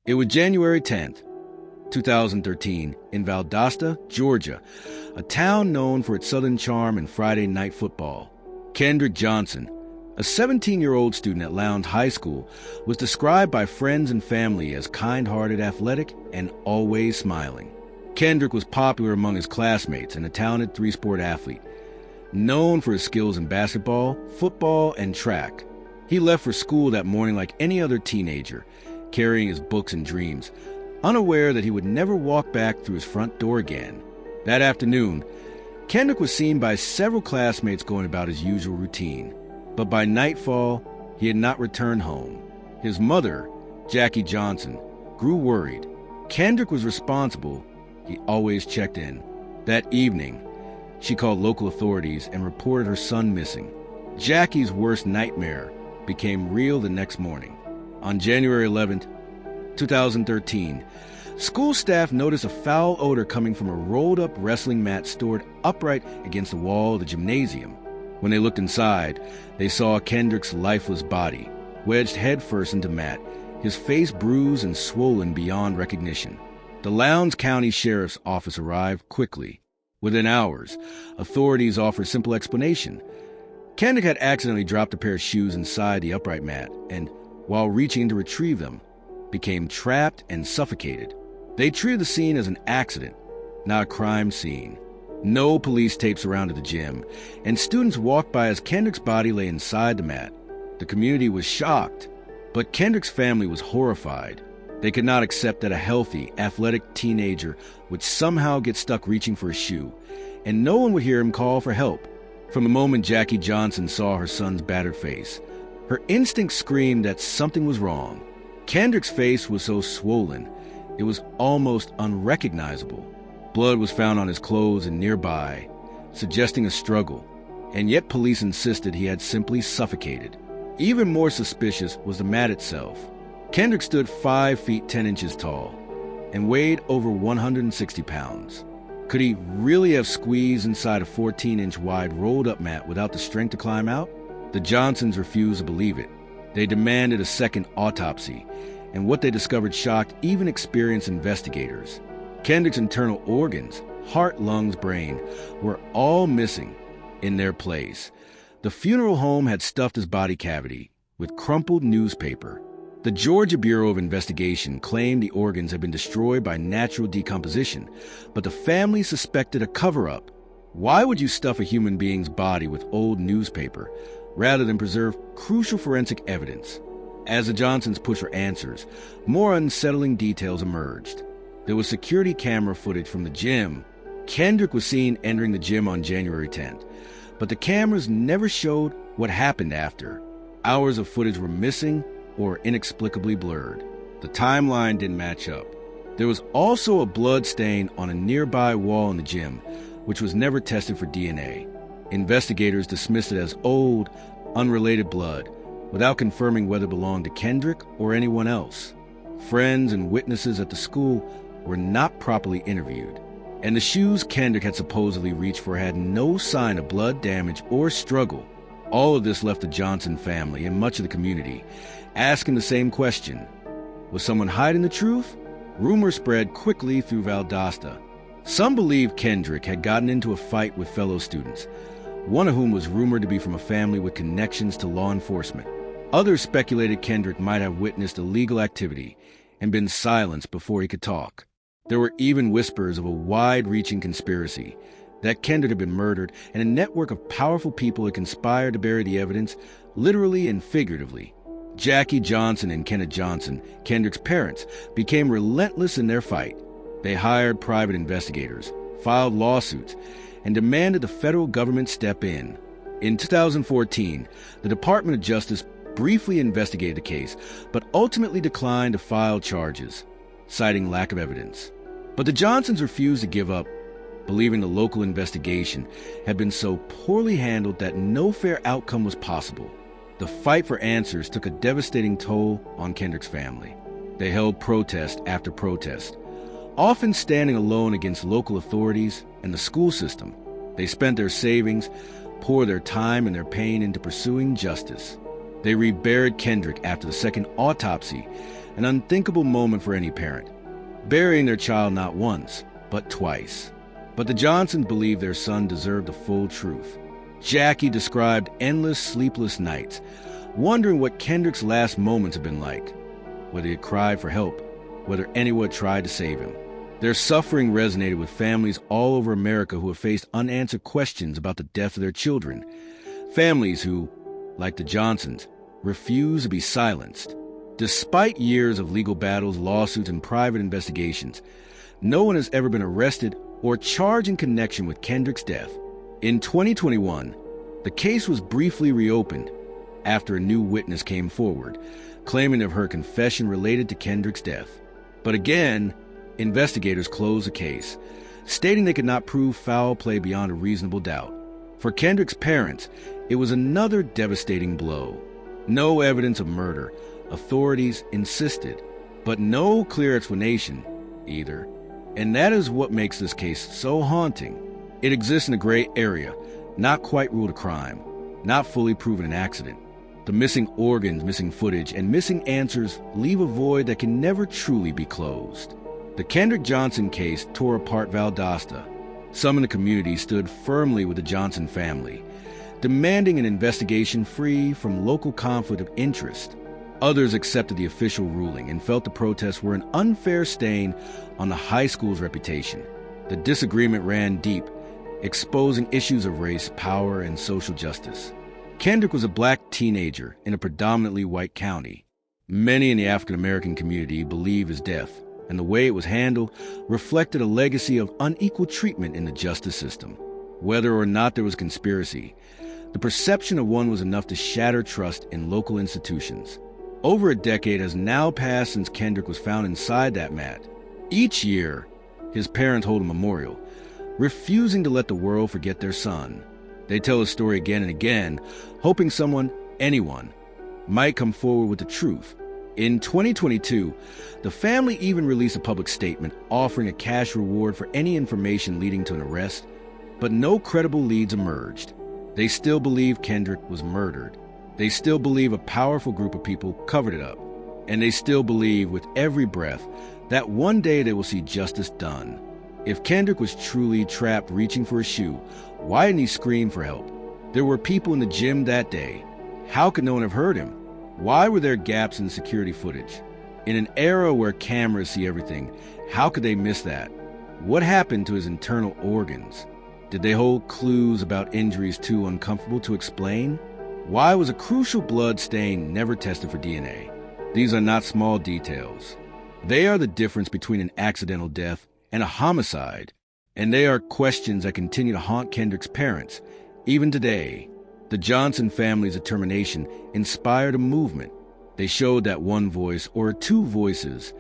It was January 10th, 2013, in Valdosta, Georgia, a town known for its Southern charm and Friday night football. Kendrick Johnson, a 17-year-old student at Lowndes High School, was described by friends and family as kind-hearted, athletic, and always smiling. Kendrick was popular among his classmates and a talented three-sport athlete, known for his skills in basketball, football, and track. He left for school that morning like any other teenager, carrying his books and dreams, unaware that he would never walk back through his front door again. That afternoon, Kendrick was seen by several classmates going about his usual routine, but by nightfall, he had not returned home. His mother, Jackie Johnson, grew worried. Kendrick was responsible. He always checked in. That evening, she called local authorities and reported her son missing. Jackie's worst nightmare became real the next morning. On January 11th, 2013, school staff noticed a foul odor coming from a rolled-up wrestling mat stored upright against the wall of the gymnasium. When they looked inside, they saw Kendrick's lifeless body, wedged headfirst into mat, his face bruised and swollen beyond recognition. The Lowndes County Sheriff's Office arrived quickly. Within hours, authorities offered simple explanation. Kendrick had accidentally dropped a pair of shoes inside the upright mat and, while reaching to retrieve them, became trapped and suffocated. They treated the scene as an accident, not a crime scene. No police tape surrounded the gym, and students walked by as Kendrick's body lay inside the mat. The community was shocked, but Kendrick's family was horrified. They could not accept that a healthy, athletic teenager would somehow get stuck reaching for a shoe, and no one would hear him call for help. From the moment Jackie Johnson saw her son's battered face, her instinct screamed that something was wrong. Kendrick's face was so swollen, it was almost unrecognizable. Blood was found on his clothes and nearby, suggesting a struggle, and yet police insisted he had simply suffocated. Even more suspicious was the mat itself. Kendrick stood 5 feet 10 inches tall and weighed over 160 pounds. Could he really have squeezed inside a 14-inch wide rolled-up mat without the strength to climb out? The Johnsons refused to believe it. They demanded a second autopsy, and what they discovered shocked even experienced investigators. Kendrick's internal organs, heart, lungs, brain, were all missing in their place. The funeral home had stuffed his body cavity with crumpled newspaper. The Georgia Bureau of Investigation claimed the organs had been destroyed by natural decomposition, but the family suspected a cover-up. Why would you stuff a human being's body with old newspaper rather than preserve crucial forensic evidence? As the Johnsons pushed for answers, more unsettling details emerged. There was security camera footage from the gym. Kendrick was seen entering the gym on January 10th, but the cameras never showed what happened after. Hours of footage were missing or inexplicably blurred. The timeline didn't match up. There was also a blood stain on a nearby wall in the gym, which was never tested for DNA. Investigators dismissed it as old, unrelated blood, without confirming whether it belonged to Kendrick or anyone else. Friends and witnesses at the school were not properly interviewed, and the shoes Kendrick had supposedly reached for had no sign of blood damage or struggle. All of this left the Johnson family and much of the community asking the same question. Was someone hiding the truth? Rumors spread quickly through Valdosta. Some believed Kendrick had gotten into a fight with fellow students, one of whom was rumored to be from a family with connections to law enforcement. Others speculated Kendrick might have witnessed illegal activity and been silenced before he could talk. There were even whispers of a wide-reaching conspiracy, that Kendrick had been murdered, and a network of powerful people had conspired to bury the evidence, literally and figuratively. Jackie Johnson and Kenneth Johnson, Kendrick's parents, became relentless in their fight. They hired private investigators, filed lawsuits, and demanded the federal government step in. In 2014, the Department of Justice briefly investigated the case, but ultimately declined to file charges, citing lack of evidence. But the Johnsons refused to give up, believing the local investigation had been so poorly handled that no fair outcome was possible. The fight for answers took a devastating toll on Kendrick's family. They held protest after protest, often standing alone against local authorities and the school system. They spent their savings, poured their time and their pain into pursuing justice. They reburied Kendrick after the second autopsy an unthinkable moment for any parent, burying their child not once, but twice. But the Johnsons believed their son deserved the full truth. Jackie described endless sleepless nights, wondering what Kendrick's last moments had been like, whether he had cried for help, whether anyone tried to save him. Their suffering resonated with families all over America who have faced unanswered questions about the death of their children. Families who, like the Johnsons, refuse to be silenced. Despite years of legal battles, lawsuits, and private investigations, no one has ever been arrested or charged in connection with Kendrick's death. In 2021, the case was briefly reopened after a new witness came forward, claiming of her confession related to Kendrick's death. But again, investigators closed the case, stating they could not prove foul play beyond a reasonable doubt. For Kendrick's parents, it was another devastating blow. No evidence of murder, authorities insisted, but no clear explanation either. And that is what makes this case so haunting. It exists in a gray area, not quite ruled a crime, not fully proven an accident. The missing organs, missing footage, and missing answers leave a void that can never truly be closed. The Kendrick Johnson case tore apart Valdosta. Some in the community stood firmly with the Johnson family, demanding an investigation free from local conflict of interest. Others accepted the official ruling and felt the protests were an unfair stain on the high school's reputation. The disagreement ran deep, exposing issues of race, power, and social justice. Kendrick was a black teenager in a predominantly white county. Many in the African-American community believe his death, and the way it was handled reflected a legacy of unequal treatment in the justice system. Whether or not there was conspiracy, the perception of one was enough to shatter trust in local institutions. Over a decade has now passed since Kendrick was found inside that mat. Each year, his parents hold a memorial, refusing to let the world forget their son. They tell his story again and again, hoping someone, anyone, might come forward with the truth. In 2022, the family even released a public statement offering a cash reward for any information leading to an arrest, but no credible leads emerged. They still believe Kendrick was murdered. They still believe a powerful group of people covered it up. And they still believe with every breath that one day they will see justice done. If Kendrick was truly trapped reaching for a shoe, why didn't he scream for help? There were people in the gym that day. How could no one have heard him? Why were there gaps in security footage? In an era where cameras see everything, how could they miss that? What happened to his internal organs? Did they hold clues about injuries too uncomfortable to explain? Why was a crucial blood stain never tested for DNA? These are not small details. They are the difference between an accidental death and a homicide, and they are questions that continue to haunt Kendrick's parents. Even today, the Johnson family's determination inspired a movement. They showed that one voice, or two voices,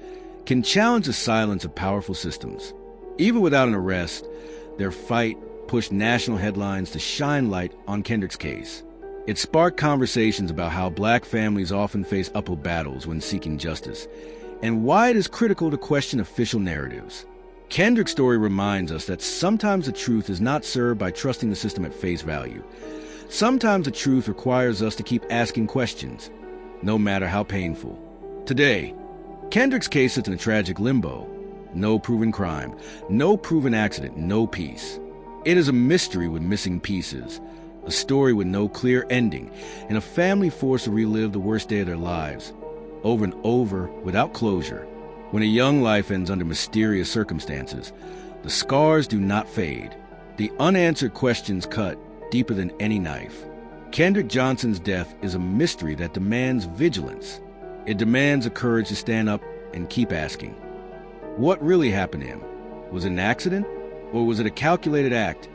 can challenge the silence of powerful systems. Even without an arrest, their fight pushed national headlines to shine light on Kendrick's case. It sparked conversations about how black families often face uphill battles when seeking justice, and why it is critical to question official narratives. Kendrick's story reminds us that sometimes the truth is not served by trusting the system at face value. Sometimes the truth requires us to keep asking questions, no matter how painful. Today, Kendrick's case sits in a tragic limbo. No proven crime, no proven accident, no peace. It is a mystery with missing pieces, a story with no clear ending, and a family forced to relive the worst day of their lives, over and over without closure. When a young life ends under mysterious circumstances, the scars do not fade. The unanswered questions cut deeper than any knife. Kendrick Johnson's death is a mystery that demands vigilance. It demands the courage to stand up and keep asking. What really happened to him? Was it an accident? Or was it a calculated act,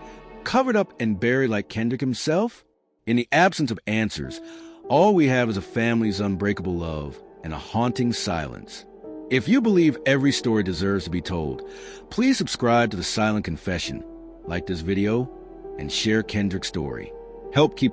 covered up and buried like Kendrick himself? In the absence of answers, all we have is a family's unbreakable love and a haunting silence. If you believe every story deserves to be told, please subscribe to The Silent Confession, like this video, and share Kendrick's story. Help keep us